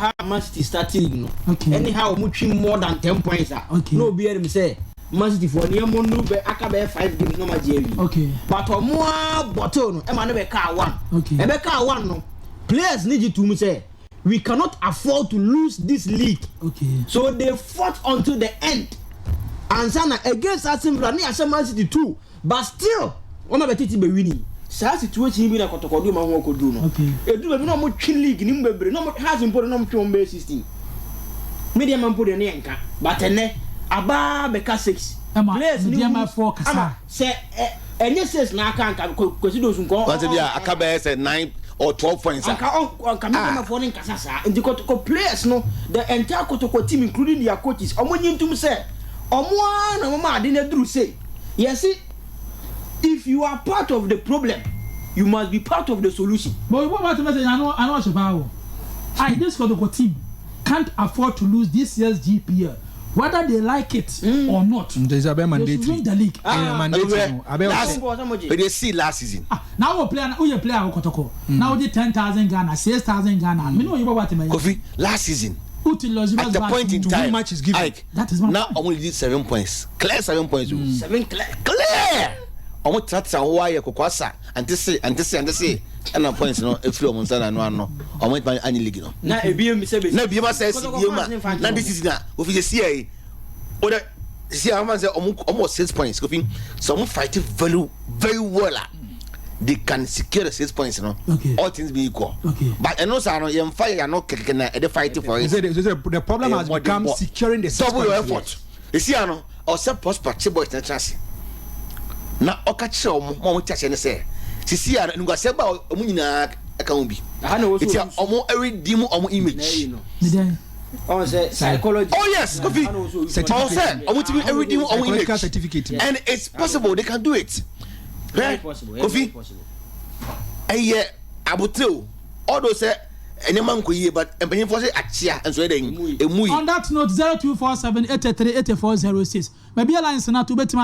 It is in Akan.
how Man City started, you know. Okay. Anyhow, muching more than 10 points. Okay. No be able say Man City for near Mondo be akabe 5 games no majeri. Okay. But omo bottle no, e ma no be car one. Okay. E be car one no. Players need to say we cannot afford to lose this league. Okay. So they fought until the end. And Sana against Asante ni Man City too. But still, one of the teams be winning. Sa situation bi na Kotoko do ma ho kodu no. Okay. Edu be no mo twin league ni mbebre no has important no mo twin be 16. Media man put the enka. But ene aba beka 6. Players ni ma 4 kasa. Say enye 6 na aka nka kwesi do sun ko. What be aka be say 9 or 12 points. Anka me for nin kasa sa. Ndi Kotoko players no, the entire Kotoko team including their coaches. Omo nyintum say omo na mama ade na duru say. Yes, if you are part of the problem, you must be part of the solution. But what about the message? I know Shabawo. This Kotoko team can't afford to lose this year's GPL, whether they like it or not. There's a mandate. They should win the league. But they see last season. Now we play. Who you play our Kotoko? Now we 10,000 Ghana, 6,000 Ghana. Me know you what me. Kofi last season. At the point in time, match is given. That is my now only did 7 points. Clear 7 points. 7 clear. Clear. Omo tata why kokwasa and say and points no e flow mon sana no omo ban any league no na ebiem mi say na biem say biem na this season we fit see o da see am say omo 6 points Kofi so omo fight very well. They can secure the 6 points, no? Okay. All things being equal. Okay. But I know sir, you fire no the fighting for it. The problem has become securing the 6 double points. Your effort. You see, I know. Or some prospect boys na chance. Na okache omo chache ne say. See, I know say ba omo nyina aka ubi. It's omo redeem omo image. On say psychology. Oh yes, Kofi. Certificate. Omo to redeem omo image certificate. And it's possible they can do it. Very possible. Kofi. Abuteo. All those say any man could hear, but empenying for say achia and so then on that note 0247 83 8406 maybe alliance na to bet